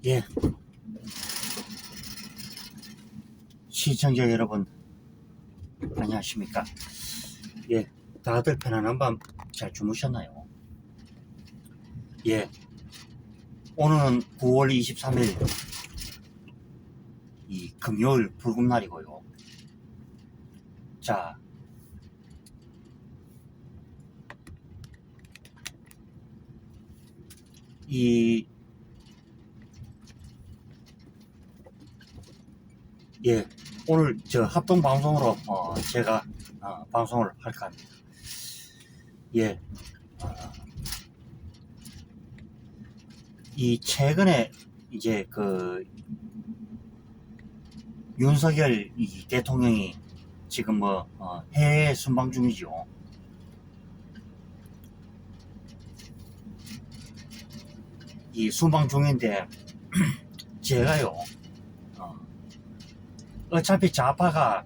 예, 시청자 여러분, 안녕하십니까? 예, 다들 편안한 밤 잘 주무셨나요? 예, 오늘은 9월 23일, 이 금요일 불금날이고요. 자, 이, 예, 오늘 저 합동 방송으로, 제가, 방송을 할까 합니다. 예, 이 최근에 이제 윤석열 이 대통령이 지금 해외 순방 중이죠. 이 순방 중인데, 제가요, 어차피 좌파가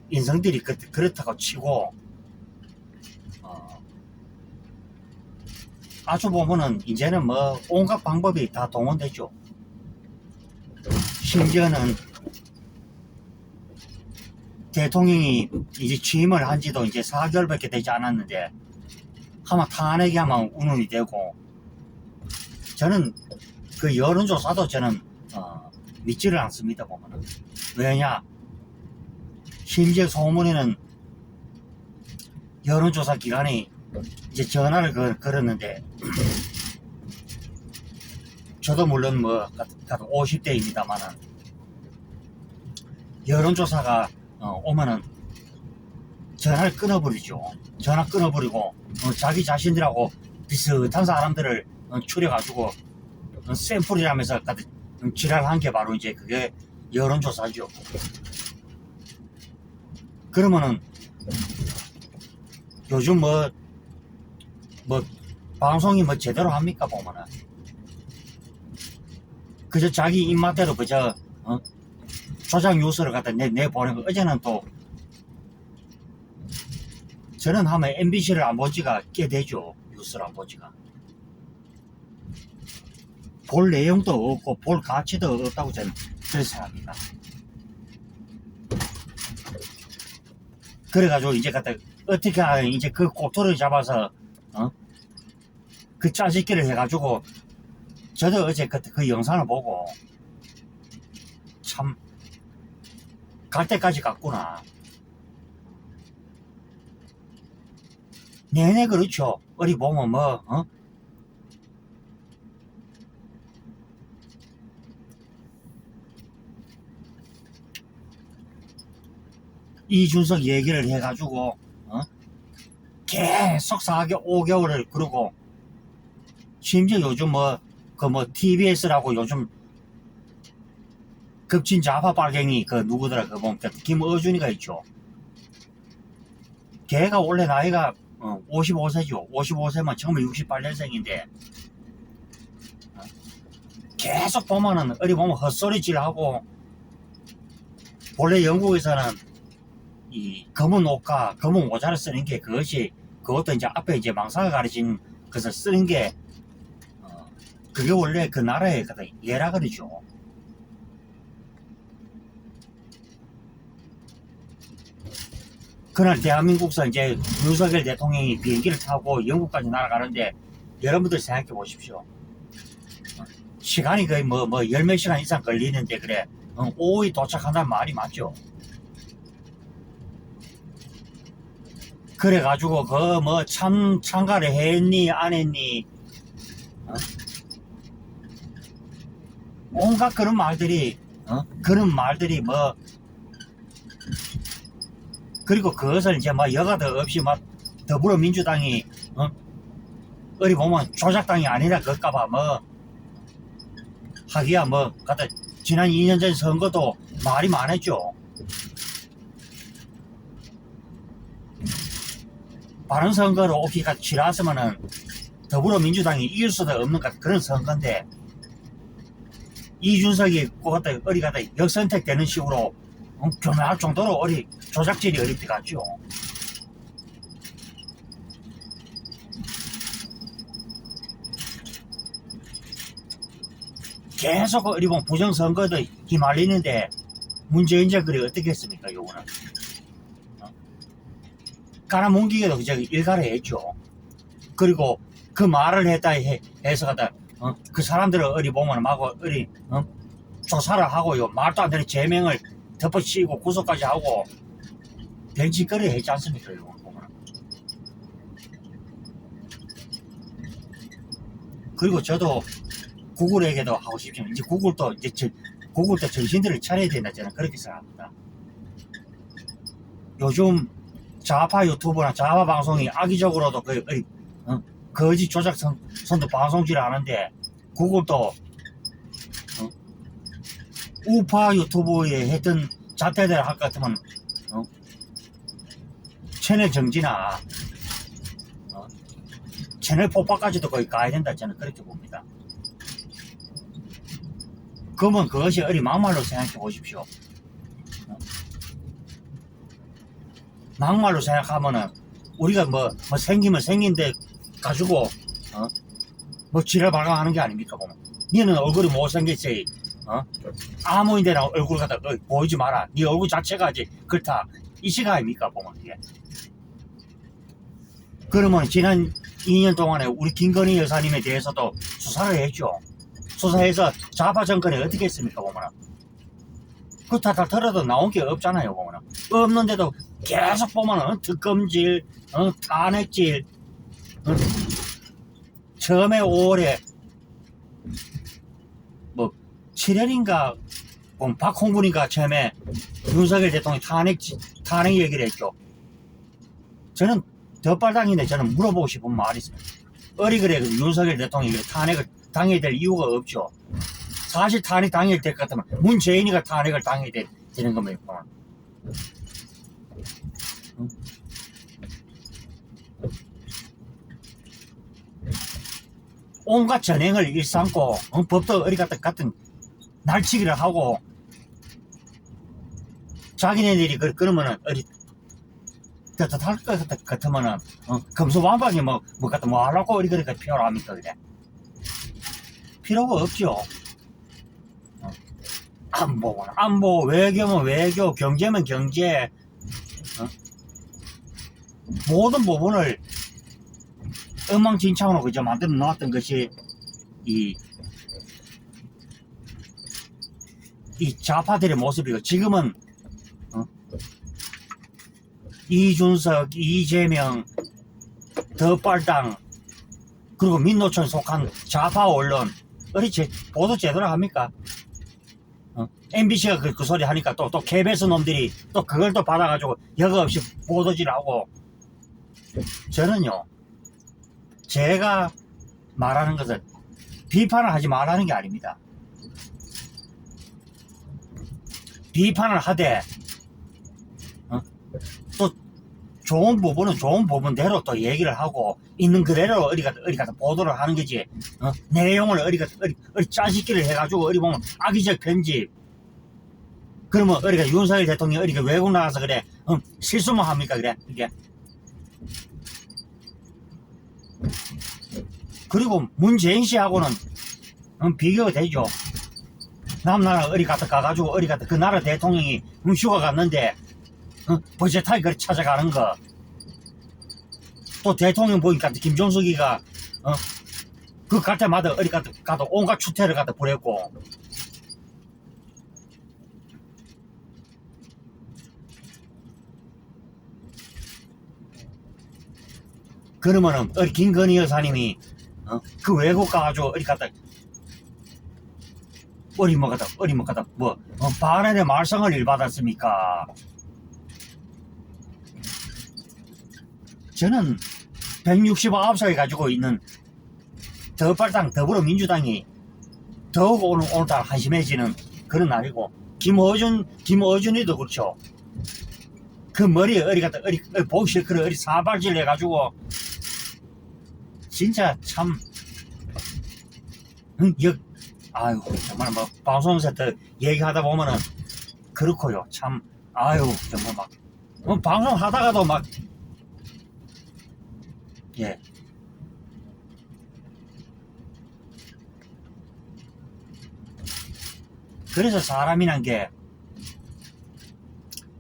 인성들이 그렇다고 치고 아주 보면은 이제는 온갖 방법이 다 동원되죠. 심지어는 대통령이 이제 취임을 한 지도 이제 4개월밖에 되지 않았는데 아마 탄핵이 하면 운운이 되고, 저는 그 여론조사도 저는 믿지를 않습니다. 보면은 왜냐, 심지어 소문에는 여론조사 기관이 이제 전화를 걸었는데, 저도 물론 50대입니다만은 여론조사가 오면은 전화를 끊어버리죠. 전화 끊어버리고 자기 자신들하고 비슷한 사람들을 추려가지고 샘플이라면서 지랄한 게 바로 이제 그게 여론조사죠. 그러면은 요즘 방송이 제대로 합니까? 보면은 그저 자기 입맛대로 그저 조작 뉴스를 갖다 내보낸 거. 어제는 또 저는 하면 MBC를 안 본 지가 꽤 되죠. 뉴스를 안 본 지가. 볼 내용도 없고 볼 가치도 없다고 저는 그렇게 생각합니다. 그래가지고 이제 갖다 어떻게 이제 그 꼬투리를 잡아서 그 짜집기를 해가지고, 저도 어제 그 영상을 보고 참 갈 때까지 갔구나. 내내 그렇죠. 어디 보면 이준석 얘기를 해가지고 계속 5개월을 그러고, 심지어 요즘 TBS라고 요즘 급진 좌파 빨갱이 누구더라 보면 김어준이가 있죠. 걔가 원래 나이가 55세죠. 55세면 1968년생인데 계속 보면은 어디 보면 헛소리질하고, 원래 영국에서는 이 검은 옷과 검은 모자를 쓰는 게 그것도 이제 앞에 이제 망사가 가르친 것을 쓰는 게 그게 원래 그 나라의 예라 그러죠. 그날 대한민국에서 이제 윤석열 대통령이 비행기를 타고 영국까지 날아가는데, 여러분들 생각해 보십시오. 시간이 거의 열 몇 시간 이상 걸리는데 그래 오후에 도착한다는 말이 맞죠. 그래가지고 참가를 했니 안 했니, 온갖 그런 말들이 그리고 그것을 이제 여가도 없이 더불어민주당이 어디 보면 조작당이 아니라 그럴까봐 하기야 지난 2년 전 선거도 말이 많았죠. 바른선거로 오기가 치렀으면은 더불어민주당이 이길 수도 없는 그런 선거인데, 이준석이 어디 가다 역선택되는 식으로 교묘할 정도로 조작질이 어릴 때 같죠. 계속 어디 보면 부정선거도 휘말리는데 문재인 정권이 어떻게 했습니까? 요거는 깔아뭉기게도 그저 일가를 했죠. 그리고 그 말을 했다 해서 갖다 그 사람들을 어디 보면 막 어디 조사를 하고요. 말도 안 되는 제명을 덮어씌우고 구속까지 하고 별짓거리 했지 않습니까? 이거 보면. 그리고 저도 구글에게도 하고 싶지만 이제 구글도 정신들을 차려야 된다 저는 그렇게 생각합니다. 요즘 좌파 유튜브나 좌파 방송이 악의적으로도 거짓 조작선도 방송질을 하는데 구글도 우파 유튜브에 했던 자퇴들 할 것 같으면 채널 정지나 채널 폭파까지도 거의 가야 된다 저는 그렇게 봅니다. 그러면 그것이 어리 막말로 생각해 보십시오. 막말로 생각하면은 우리가 뭐 생기면 생긴데 가지고 뭐 지랄 발광하는 게 아닙니까 보면. 니는 얼굴이 못생겼지 아무인데나 얼굴 갖다 보이지 마라. 니 얼굴 자체가 이제 그렇다 이 시가 아닙니까 보면 이게. 그러면 지난 2년 동안에 우리 김건희 여사님에 대해서도 수사를 했죠. 수사해서 좌파 정권이 어떻게 했습니까 보면. 그 다 털어도 나온 게 없잖아요 보면. 없는데도 계속 보면 특검질 탄핵질 처음에 5월에 뭐 7월인가 박홍근이가 처음에 윤석열 대통령이 탄핵 얘기를 했죠. 저는 덧발당인데 저는 물어보고 싶은 말이 있습니다. 어리그래 윤석열 대통령이 탄핵을 당해야 될 이유가 없죠. 사실 탄핵 당해야 될 것 같으면 문재인이가 탄핵을 당해야 되는 겁니다. 온갖 전행을 일삼고 법도 어리 같은 날치기를 하고 자기네들이 그러면은 어리 할 것 같으면은 검소완박이 뭐 하려고 어리 그렇게 필요합니까 그래? 필요가 없죠. 안보, 외교면 외교, 경제면 경제, 모든 부분을 엉망진창으로 그저 만들어 놓았던 것이 이 좌파들의 모습이고 지금은 이준석, 이재명, 더빨당 그리고 민노총 속한 좌파 언론 어리 보도 제대로 합니까? MBC가 그 소리 하니까 또 KBS 놈들이 또 그걸 또 받아가지고 여과 없이 보도질하고. 저는요 제가 말하는 것은 비판을 하지 말라는 게 아닙니다. 비판을 하되 또 좋은 부분은 좋은 부분대로 또 얘기를 하고 있는 그대로 어디 가서 보도를 하는 거지. 내용을 어디 짜식기를 해가지고 어디 보면 악의적 편집. 그러면 어디가 윤석열 대통령이 어디가 외국 나가서 그래 실수만 합니까 그래 이게. 그리고 문재인 씨하고는 비교가 되죠. 남나라 어디 가가지고 어디 그 나라 대통령이 휴가 갔는데 버젯타이 그걸 찾아가는 거. 또 대통령 보니까 김종석이가 그 갈 때마다 어디 가도 온갖 추태를 갖다 보냈고. 그러면은 어디 김건희 여사님이 그 외국 가가지고 어디 갔다 어디 뭐 갔다 바른의 말썽을 일받았습니까? 저는 169살 가지고 있는 더발당 더불어민주당이 더욱 오늘따라 한심해지는 그런 날이고, 김어준이도 그렇죠. 그 머리에 어디 보기 싫고 어디 사발질 해가지고 진짜 참 아유 정말 뭐 방송에서 더 얘기하다 보면은 그렇고요. 참 아유 정말 막 방송 하다가도 막 그래서 사람이란 게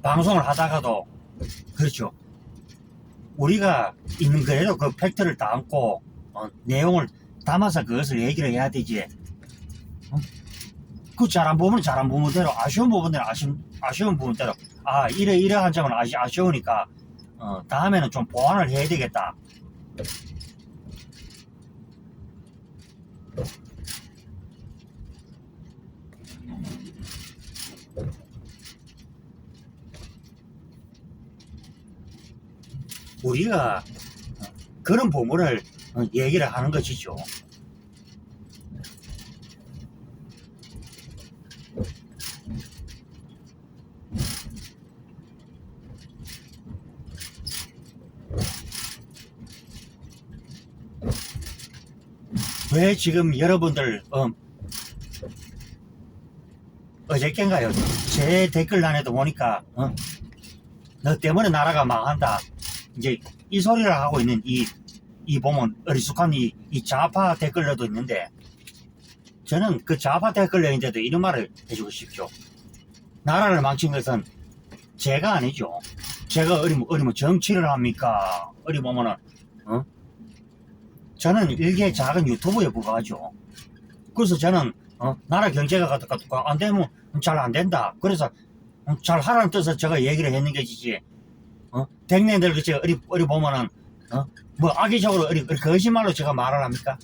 방송을 하다가도 그렇죠. 우리가 있는 그래도 그 팩트를 담고 내용을 담아서 그것을 얘기를 해야 되지. 그 잘한 부분은 잘한 부분대로, 아쉬운 부분대로 아쉬운 부분대로, 아 이러한 점은 아쉬우니까 다음에는 좀 보완을 해야 되겠다. 우리가 그런 부분을 얘기를 하는 것이죠. 왜 지금 여러분들 어저께인가요? 제 댓글란에도 보니까 너 때문에 나라가 망한다. 이제 이 소리를 하고 있는 이 보면 어리숙한 이 좌파 댓글러도 있는데, 저는 그 좌파 댓글러인데도 이런 말을 해주고 싶죠. 나라를 망친 것은 제가 아니죠. 제가 어리면 정치를 합니까? 어리 보면은 저는 일개 작은 유튜브에 불과하죠. 그래서 저는 나라 경제가 안 되면 잘 안 된다. 그래서 잘 하라는 뜻을 제가 얘기를 했는 것이지. 댕네들 그치 어리 보면은 뭐 악의적으로 거짓말로 제가 말을 합니까?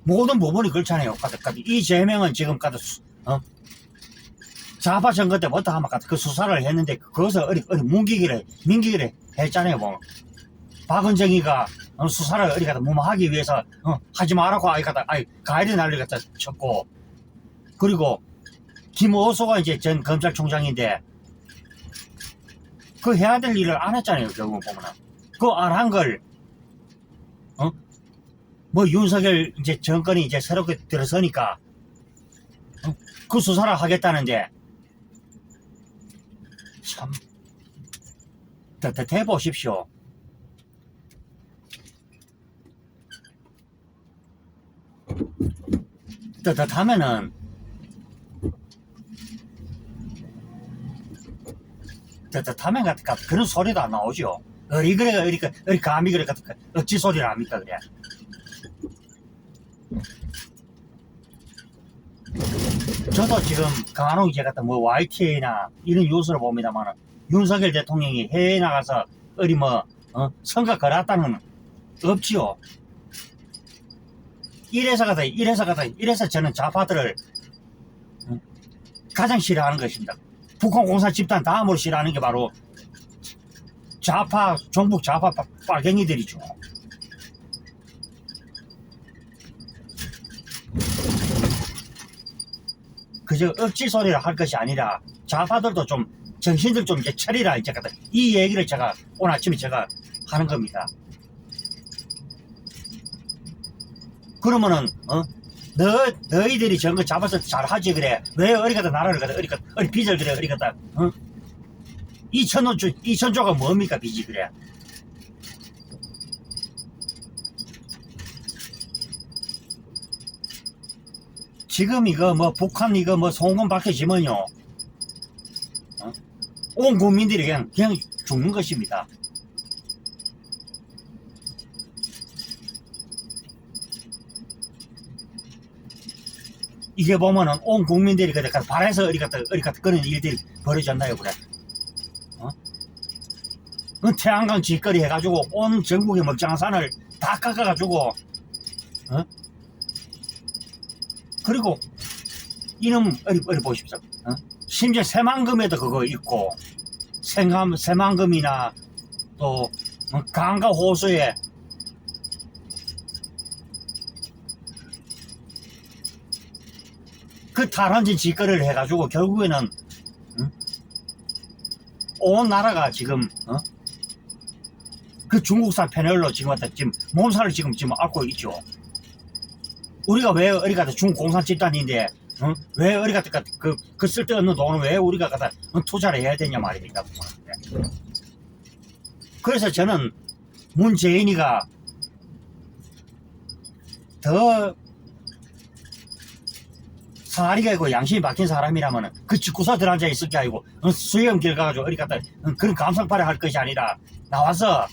모든 부분이 그렇잖아요. 이 제명은 지금 좌파 선거 때부터 아마 그 수사를 했는데 그것을 민기기를 했잖아요. 뭐 박은정이가 수사를 무마하기 위해서 하지 말라고 가이드 난리 갖다 쳤고, 그리고 김호수가 이제 전 검찰총장인데 그 해야 될 일을 안 했잖아요. 결국 보면은 그 안 한 걸 뭐 윤석열 이제 정권이 이제 새롭게 들어서니까 그 수사를 하겠다는데, 참 떳떳해 보십시오. 떳떳하면은 그런 소리도 안 나오죠. 어리 감히 그래 어찌 소리를 합니까 그래. 저도 지금 간혹 이제 뭐 YTN이나 이런 뉴스를 봅니다만, 윤석열 대통령이 해외에 나가서 선거 걸었다는 없지요. 이래서 저는 좌파들을 가장 싫어하는 것입니다. 북한 공산 집단 다음으로 싫어하는 게 바로 종북 좌파 빨갱이들이죠. 그저 억지 소리를 할 것이 아니라 좌파들도 좀 정신들 좀 이제 차리라, 이제 이 얘기를 제가 오늘 아침에 제가 하는 겁니다. 그러면은 너희들이 저런 거 잡아서 잘하지 그래. 왜 어리가다 나라를 어리 빚을 그래 어리가다 2천조가 뭡니까 빚이 그래. 지금 이거 뭐 북한 이거 뭐 송금 밝혀지면요 온 국민들이 그냥 죽는 것입니다. 이게 보면은 온 국민들이 발해서 어리가다 그런 일들이 벌어졌나요 그래. 태양광 짓거리 해가지고 온 전국의 멀쩡한 산을 다 깎아가지고 그리고 이놈 어리 보십시오. 심지어 새만금에도 그거 있고, 새만금이나 또 강가 호수에 그 탈원전 짓거리를 해가지고 결국에는 온 나라가 지금 그 중국산 패널로 지금 몸살을 지금 앓고 있죠. 우리가 왜 어리가다 중국 공산 집단인데 왜 어리가다 그 쓸데없는 돈을 왜 우리가 갖다 투자를 해야 되냐 말입니다. 그래서 저는 문재인이가 더 사리가 있고 양심이 박힌 사람이라면 그 집구석 들어앉아 있을 게 아니고 수염길 가가지고 어디 갔다 그런 감성팔이 할 것이 아니라 나와서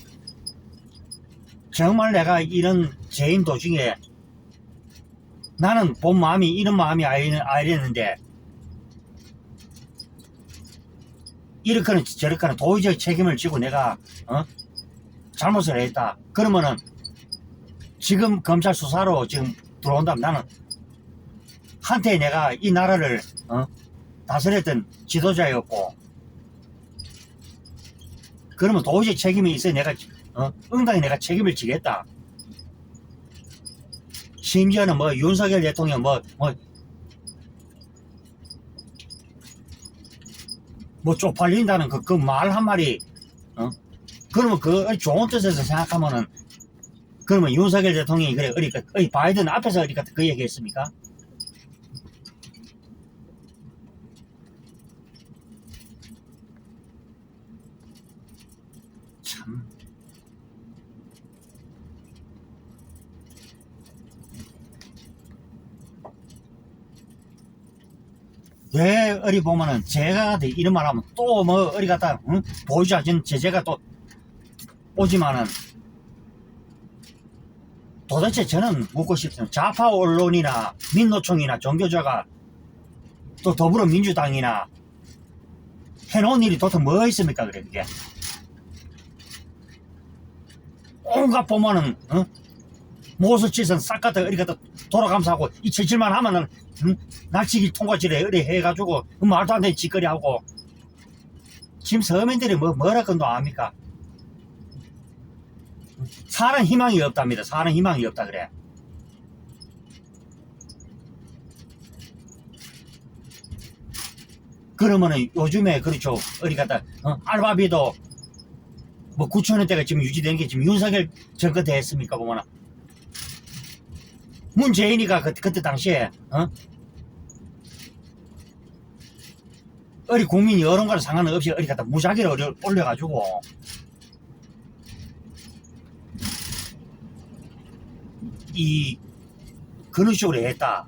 정말 내가 이런 죄인 도중에 나는 본 마음이 이런 마음이 아니랬는데 이렇게는 저렇게는 도의적 책임을 지고 내가 잘못을 했다. 그러면은 지금 검찰 수사로 지금 들어온다면 나는 한때 내가 이 나라를 다스렸던 지도자였고 그러면 도의적 책임이 있어야 내가 응당히 내가 책임을 지겠다. 심지어는 뭐 윤석열 대통령 뭐 쪽팔린다는 그 말 한마디 그러면 그 좋은 뜻에서 생각하면은 그러면 윤석열 대통령이 그래 바이든 앞에서 그 얘기했습니까? 참 왜 어리 보면은 제가 이런 말 하면 또 뭐 어리 갖다 보여주자 제재가 또 오지만은 도대체 저는 묻고 싶습니다. 좌파 언론이나 민노총이나 종교조가 또 더불어민주당이나 해놓은 일이 도대체 뭐 있습니까? 그래 그게 온갖 보면은 모수짓은 싹 갖다 어리 갖다 돌아가면서 하고 이 질질만 하면은 날치기 통과질에 어리 해가지고 말도 안 되는 짓거리 하고 지금 서민들이 뭐라 건도 압니까? 사는 희망이 없답니다. 사는 희망이 없다 그래. 그러면은 요즘에 그렇죠. 어디 갔다 알바비도 뭐 9,000원대가 지금 유지되는 게 지금 윤석열 정권 때 했습니까 보면은 문재인이가 그때 당시에 어리 국민 여론과는 상관없이 어디 갔다 무작위로 올려가지고 그런 식으로 했다.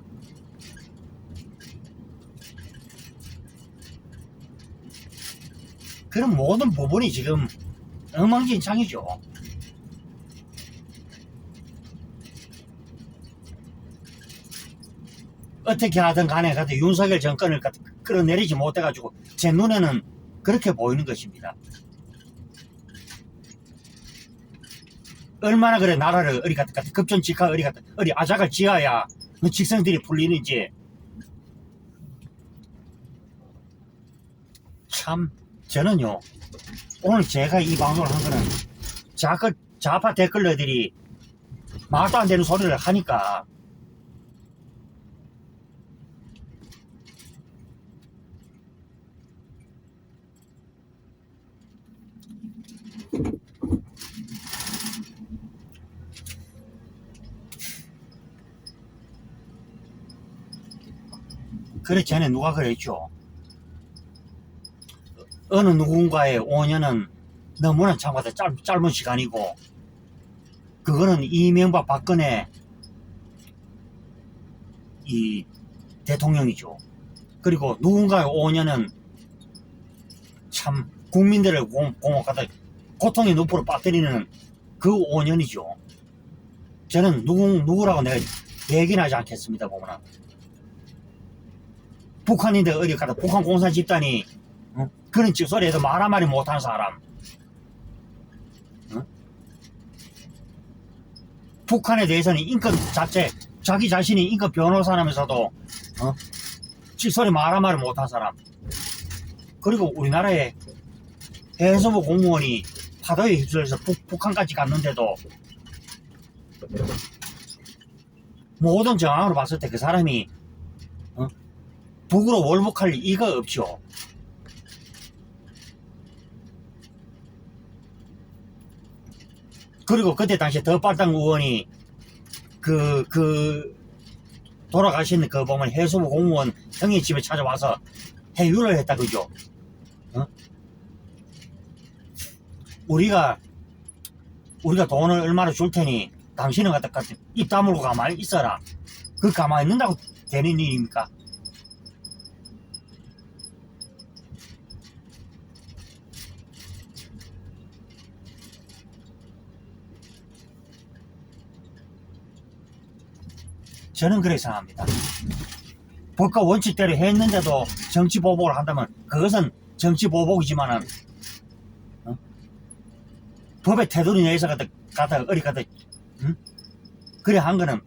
그런 모든 부분이 지금 엉망진창이죠. 어떻게 하든 간에 윤석열 정권을 끌어내리지 못해가지고 제 눈에는 그렇게 보이는 것입니다. 얼마나 그래 나라를 어리 갔다 급전직하 어리 아작을 지어야 직성들이 풀리는지 참 저는요 오늘 제가 이 방송을 한 거는 좌파 댓글러들이 말도 안 되는 소리를 하니까 그래 전에 누가 그랬죠. 어느 누군가의 5년은 너무나 참고도 짧은 시간이고 그거는 이명박 박근혜 이 대통령이죠. 그리고 누군가의 5년은 참 국민들을 공혹하다 고통의 늪으로 빠뜨리는 그 5년이죠. 저는 누구라고 내가 얘기는 하지 않겠습니다. 보면은 북한인데 어디 가다 북한 공산 집단이 그런 짓소리에도 말 한마디 못하는 사람 북한에 대해서는 인권 자체 자기 자신이 인권 변호사라면서도 짓소리 말 한마디 못하는 사람 그리고 우리나라의 해수부 공무원이 파도에 휩쓸려서 북한까지 갔는데도 모든 정황으로 봤을 때 그 사람이 북으로 월북할 이가 없죠. 그리고 그때 당시에 더빨당 의원이 돌아가신 보면 해수부 공무원 형님 집에 찾아와서 해유를 했다 그죠. 우리가 돈을 얼마나 줄 테니 당신은 갖다 입 다물고 가만히 있어라. 그 가만히 있는다고 되는 일입니까? 저는 그렇게 생각합니다. 법과 원칙대로 했는데도 정치 보복을 한다면 그것은 정치 보복이지만은 법의 테두리 내에서 갖다 어리 갖다 그래 한 거는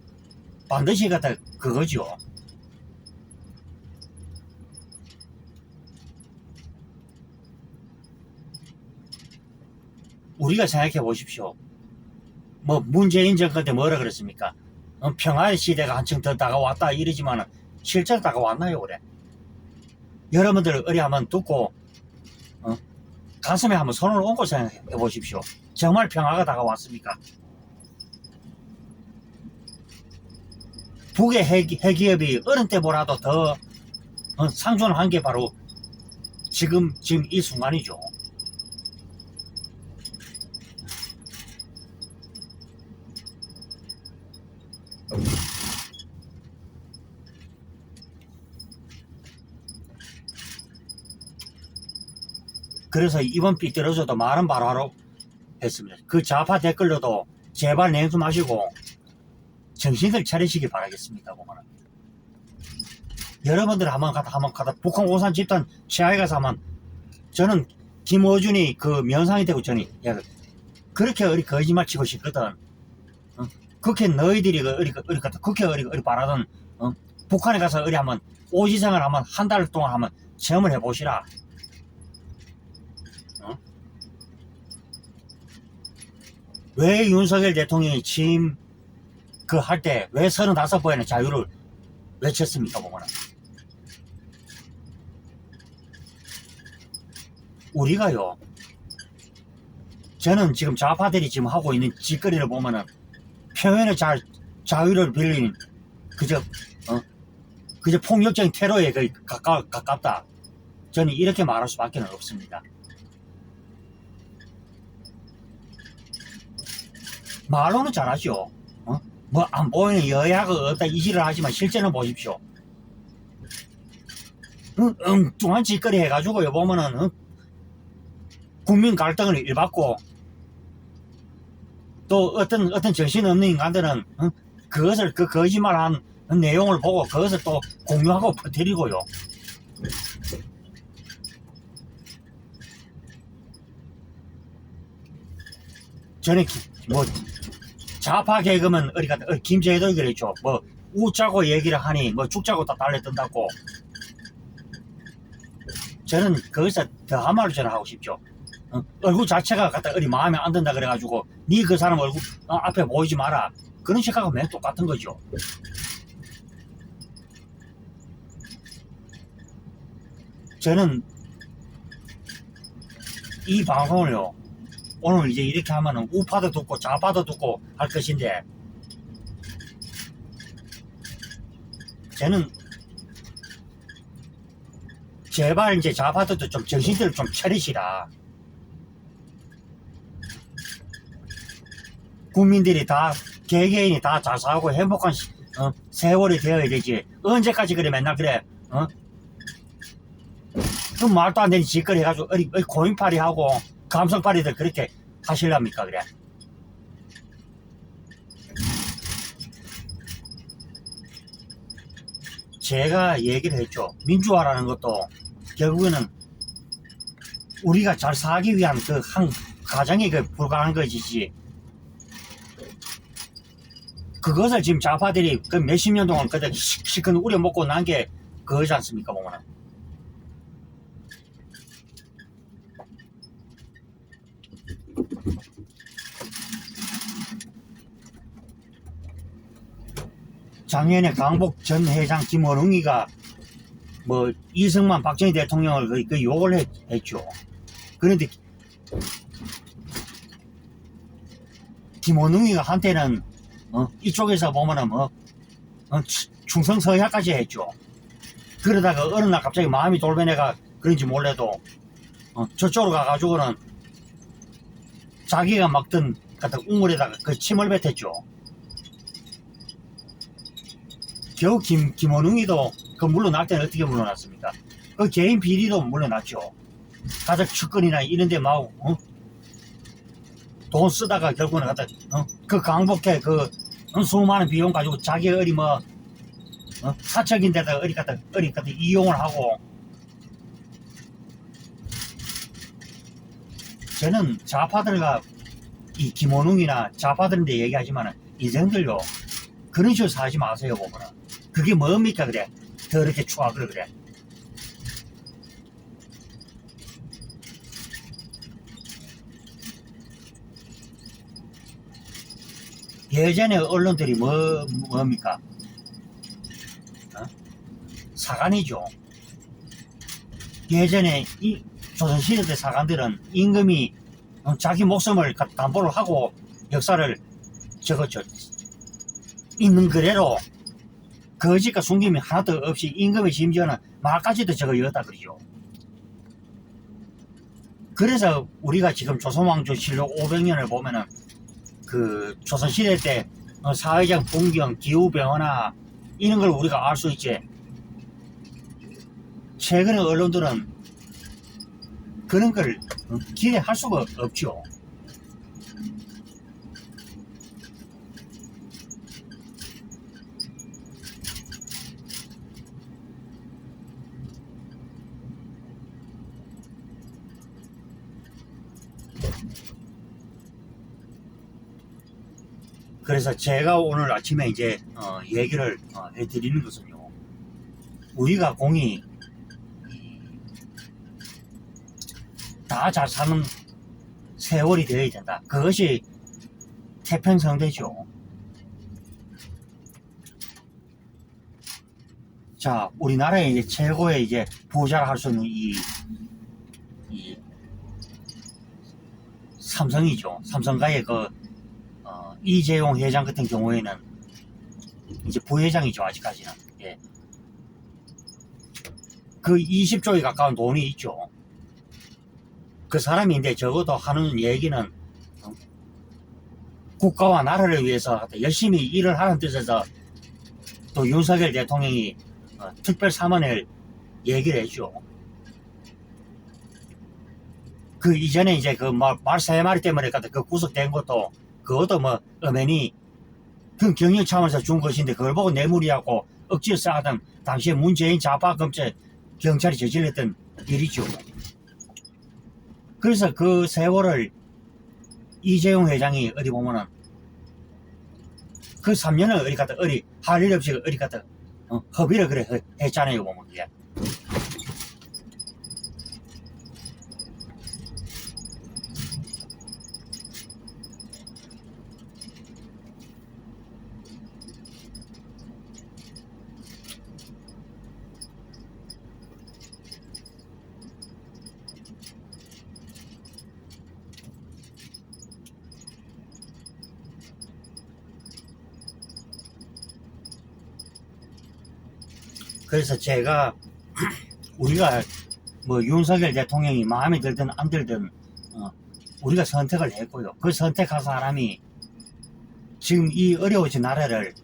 반드시 갖다 그거죠. 우리가 생각해 보십시오. 뭐 문재인 정권 때 뭐라 그랬습니까? 평화의 시대가 한층 더 다가왔다 이러지만은 실제로 다가왔나요 그래? 여러분들 어리 한번 듣고 가슴에 한번 손을 얹고 생각해 보십시오. 정말 평화가 다가왔습니까? 북의 핵기업이 어느 때보다도 더 상존한 게 바로 지금 이 순간이죠. 그래서 이번 삐뚤어져도 말은 바로바로 했습니다. 그 좌파 댓글로도 제발 냉수 마시고 정신을 차리시기 바라겠습니다. 보면은 여러분들 한번 가다 북한 오산 집단 최하에 가서 한번 저는 김어준이 그 면상이 되고 저니 그렇게 어리 거짓말 치고 싶거든. 그렇게 너희들이 그렇게 어리 바라던 북한에 가서 어리 한번 오지생을 한번 한 달 동안 한번 체험을 해보시라. 왜 윤석열 대통령이 취임 그 할 때 왜 35번의 자유를 외쳤습니까? 보면은 우리가요, 저는 지금 좌파들이 지금 하고 있는 짓거리를 보면은 표현의 자유를 빌린 그저 폭력적인 테러에 거의 가깝다. 저는 이렇게 말할 수밖에 없습니다. 말로는 잘하죠. 뭐 안 보이는 여야가 없다 이지를 하지만 실제는 보십시오. 엉뚱한 짓거리 해가지고 보면은 국민 갈등을 일받고 또 어떤 정신없는 인간들은 그것을 그 거짓말한 내용을 보고 그것을 또 공유하고 퍼뜨리고요. 전에 뭐 좌파 개그면 김재도 그랬죠. 뭐 웃자고 얘기를 하니 뭐 죽자고 다 달래뜬다고. 저는 거기서 더 한 말을 저는 하고 싶죠. 얼굴 자체가 갖다 마음에 안 든다 그래가지고 니 그 사람 얼굴 앞에 보이지 마라. 그런 식하고 맨 똑같은 거죠. 저는 이 방송을요, 오늘 이제 이렇게 하면은 우파도 듣고 좌파도 듣고 할 것인데, 저는 제발 이제 좌파들도 좀 정신들을 좀 차리시라. 국민들이 다 개개인이 다 잘 살고 행복한 세월이 되어야 되지. 언제까지 그래 맨날 그래? 그 말도 안 되는 짓거리 해가지고 고인팔이 하고 감성팔이들 그렇게 하실랍니까 그래? 제가 얘기를 했죠. 민주화라는 것도 결국에는 우리가 잘 살기 위한 그 한 가정에 불과한 것이지, 그것을 지금 좌파들이 그 몇십 년 동안 그때 실컷 우려먹고 난 게 그거지 않습니까 보면은. 작년에 강복 전 회장 김원웅이가 뭐 이승만 박정희 대통령을 그 욕을 했죠. 그런데 김원웅이가 한때는 이쪽에서 보면은 충성 서약까지 했죠. 그러다가 어느 날 갑자기 마음이 돌변해가 그런지 몰라도 저쪽으로 가가지고는 자기가 막던 같은 우물에다가 그 침을 뱉었죠. 겨우 김원웅이도 그 물러날 때는 어떻게 물러났습니까? 그 개인 비리도 물러났죠. 가족 측근이나 이런데 막 돈 쓰다가 결국은 갖다 그 강복해 그 수많은 비용 가지고 자기 어리 뭐 사적인데다가 어리 갖다 이용을 하고. 저는 좌파들과 이 김원웅이나 좌파들인데 얘기하지만 인생들요 그런 식으로 살지 마세요. 보면은 그게 뭡니까 그래 더럽게 추악을 그래. 예전에 언론들이 뭡니까 사관이죠. 예전에 이 조선시대 사관들은 임금이 자기 목숨을 담보를 하고 역사를 적었죠. 있는 그대로 거짓과 숨김이 하나도 없이 임금의 심지어는 말까지도 적어였다 그러죠. 그래서 우리가 지금 조선왕조실록 500년을 보면은 그 조선시대 때 사회적 분경, 기후변화 이런 걸 우리가 알 수 있지. 최근의 언론들은 그런 걸 기대할 수가 없죠. 그래서 제가 오늘 아침에 이제 얘기를 해드리는 것은요, 우리가 공이 다 잘 사는 세월이 되어야 된다. 그것이 태평성대죠. 자, 우리나라의 이제 최고의 이제 부자를 할 수 있는 이 삼성이죠. 삼성가의 이재용 회장 같은 경우에는 이제 부회장이죠. 아직까지는. 예. 그 20조에 가까운 돈이 있죠. 그 사람인데 적어도 하는 얘기는 국가와 나라를 위해서 열심히 일을 하는 뜻에서 또 윤석열 대통령이 특별 사면을 얘기를 했죠. 그 이전에 이제 그 말 세 마리 때문에 그 구속된 것도 그것도 뭐 엄연히 그 경영 차원에서 준 것인데 그걸 보고 뇌물이하고 억지로 쌓았던 당시에 문재인 좌파 검찰 경찰이 저질렀던 일이죠. 그래서 그 세월을 이재용 회장이 어디 보면은 그 3년을 어디 갔다 할 일 없이 어디 갔다 허비를 그래 했잖아요. 보면 그게. 그래서 제가 우리가 뭐 윤석열 대통령이 마음에 들든 안 들든 우리가 선택을 했고요. 그 선택한 사람이 지금 이 어려워진 나라를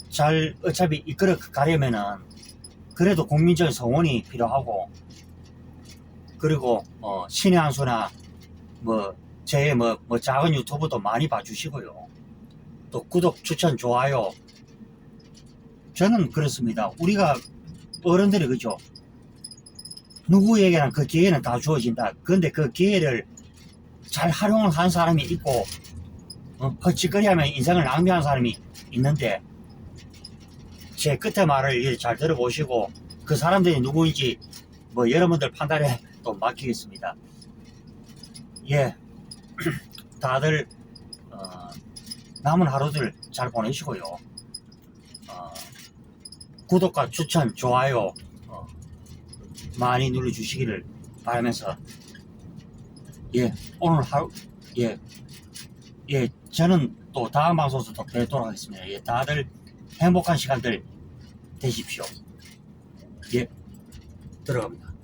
잘 어차피 이끌어 가려면은 그래도 국민적인 성원이 필요하고, 그리고 신의 한 수나 제 작은 유튜브도 많이 봐주시고요. 또 구독, 추천, 좋아요. 저는 그렇습니다. 우리가 어른들이 그죠. 누구에게나 그 기회는 다 주어진다. 그런데 그 기회를 잘 활용을 한 사람이 있고 헛짓거리하면 인생을 낭비한 사람이 있는데, 제 끝에 말을 잘 들어보시고 그 사람들이 누구인지 여러분들 판단에 또 맡기겠습니다. 예, 다들 남은 하루들 잘 보내시고요. 구독과 추천, 좋아요 많이 눌러주시기를 바라면서, 예, 오늘 하루, 예, 저는 또 다음 방송에서 또 뵙도록 하겠습니다. 예, 다들 행복한 시간들 되십시오. 예, 들어갑니다.